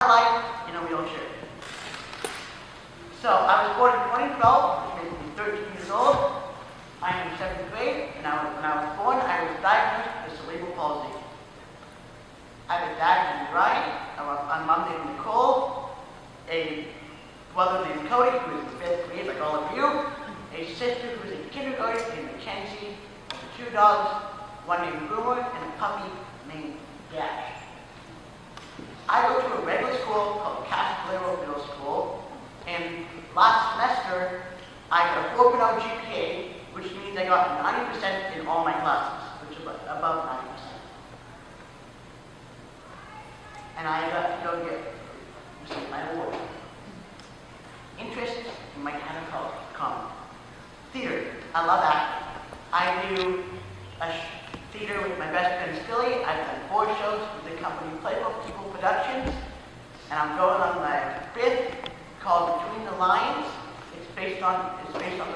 life in a wheelchair. So I was born in 2012, which makes me 13 years old. I am in 7th grade, and when I was born, I was diagnosed with cerebral palsy. I have a dad named Ryan, a mom named Nicole, a brother named Cody, who is in 5th grade, like all of you, a sister who is in kindergarten named Mackenzie, and 2 dogs, one named Boomer, and a puppy named Dash. I go to a regular school called Castlearo Middle School, and last semester I got a 4.0 GPA, which means I got 90% in all my classes, which is above 90%. And I got to go receive my award. Interest in my kind of common. Theater. I love acting. I do theater with my best friend Billy. I've done 4 shows with the company Playbook People Productions, and I'm going on my 5th, called Between the Lines. It's based on the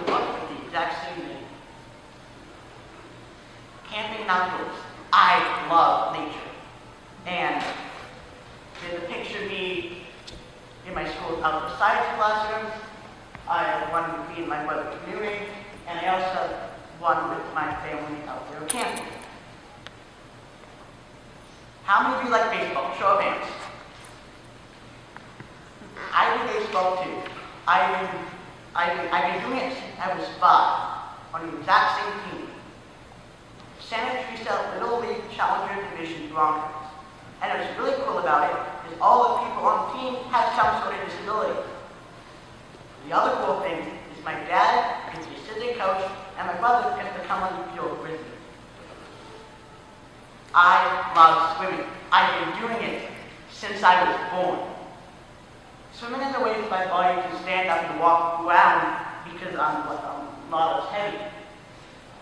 book with the exact same name. Camping and outdoors. I love nature, and there's a picture of me in my school's outdoor science classroom. I wanted to be in my brother's canoeing, and I also have one with my family out there camping. How many of you like baseball? Show of hands. I do baseball too. I've been doing it since I was 5 on the exact same team. Santa Teresa Little League Challenger Division Broncos. And what's really cool about it is all the people on the team have some sort of disability. The other cool thing is my dad is the assistant coach, and my brother gets to come on the field with me. I love swimming. I've been doing it since I was born. Swimming is a way for my body to stand up and walk around because I'm not as heavy.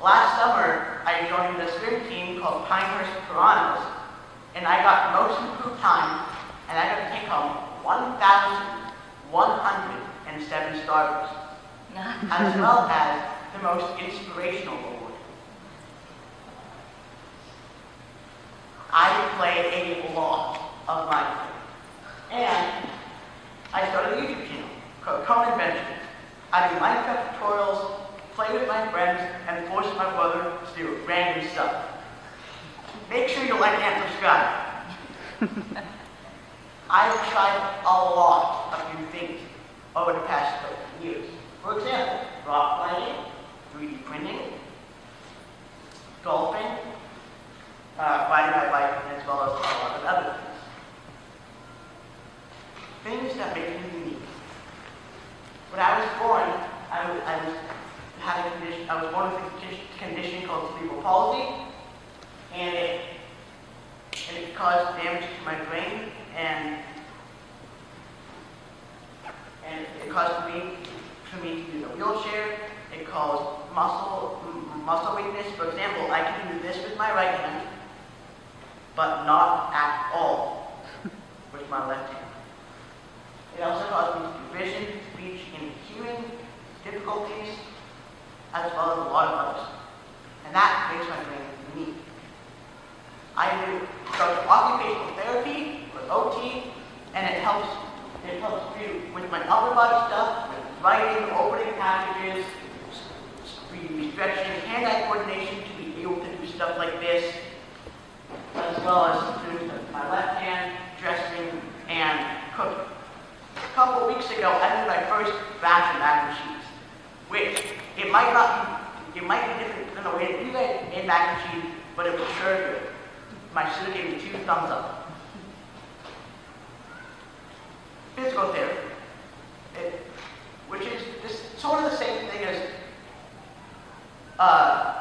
Last summer, I joined a swim team called Pinehurst Piranhas, and I got most improved time, and I got to take home 1,107 starters, as well as the most inspirational award. I play a lot of Minecraft, and I started a YouTube channel called Common Adventures. I do Minecraft tutorials, play with my friends, and force my brother to do random stuff. Make sure you like and subscribe. I've tried a lot of new things over the past 13 years. For example, rock climbing, 3D printing, golfing, riding my bike, as well as a lot of other things. Things that make me unique. When I was born, I was born with a condition called cerebral palsy, and it caused damage to my brain, and it caused for me to use a wheelchair. It caused muscle weakness. For example, I can do this with my right hand, but not at all with my left hand. It also caused me to do vision, speech, and hearing difficulties, as well as a lot of others. And that makes my brain unique. I do occupational therapy, or OT, and it helps me with my upper body stuff, with writing, opening packages, stretching, hand-eye coordination to be able to do stuff like this, as well as doing my left hand, dressing, and cooking. A couple of weeks ago, I did my first batch of mac and cheese, which it might be different than the way that you guys made mac and cheese, but it was sure good. My sister gave me 2 thumbs up. Physical therapy, which is sort of the same thing as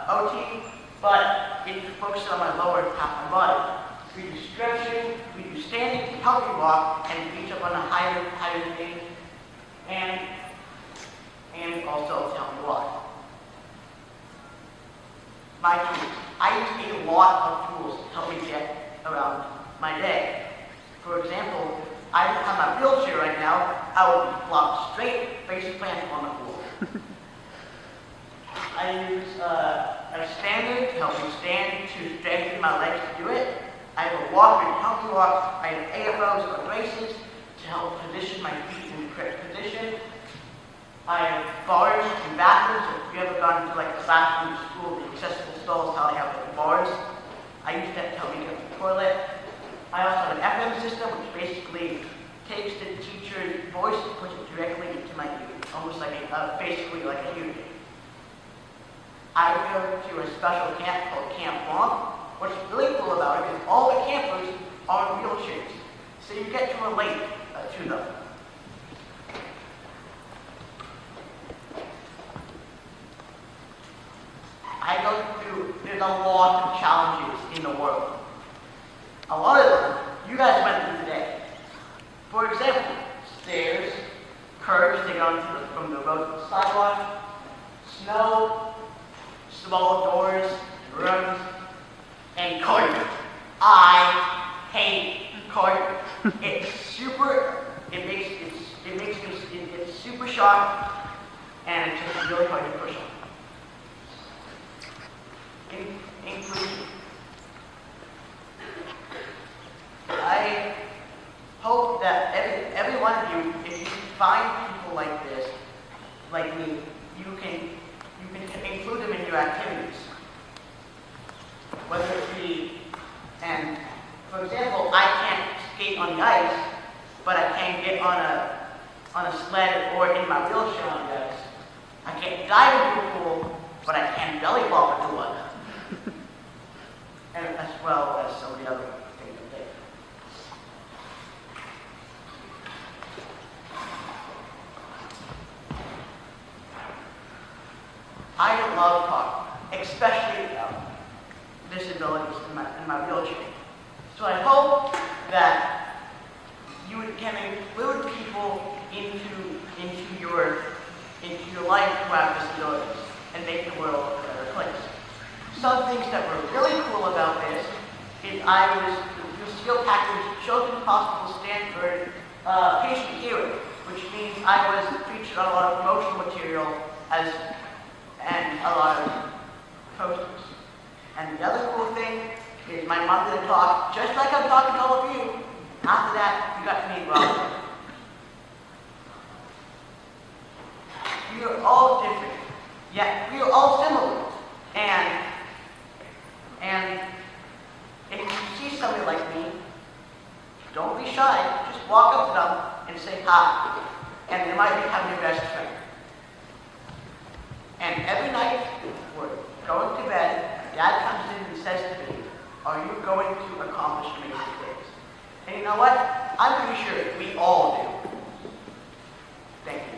OT, but it focuses on my lower half of my body. We do stretching, we do standing, healthy walk, and reach up on a higher thing, and also to help me walk. My tools. I use a lot of tools to help me get around my day. For example, I have my wheelchair right now. I will be flopped straight, face plant on the floor. I use a standard to help me stand to strengthen my legs to do it. I have a walker to help me walk. I have AFOs or braces takes the teacher's voice and puts it directly into my ear, almost like basically like a hearing aid. I go to a special camp called Camp Long. What's really cool about it is all the campers are in wheelchairs, so you get to relate to them. There's a lot of challenges in the world. A lot of them you guys went through today. For example, stairs, curbs that go from the road to the sidewalk, snow, small doors, rooms, and carpet. I hate carpet. It's super sharp, and it's just really hard to push on. Inclusion. I hope that every one of you, if you find people like this, like me, you can include them in your activities. Whether it be, and for example, I can't skate on the ice, but I can get on a sled or in my wheelchair on the ice. I can't dive into a pool, but I can belly flop into one. And as well as some of the other things I did. I love talking, especially about disabilities in my wheelchair. So I hope that you can include people into your life who have disabilities and make the world a better place. Some things that were really cool about this is I was the skill package Children's Hospital Stanford patient hero, which means I was featured on a lot of promotional material and a lot of posters. And the other cool thing is my mom did a talk, just like I'm talking to all of you. After that, you got to meet Robert. We are all different, yet we are all similar. And if you see somebody like me, don't be shy. Just walk up to them and say hi. And they might become your best friend. And every night, we're going to bed, Dad comes in and says to me, are you going to accomplish amazing things? And you know what? I'm pretty sure we all do. Thank you.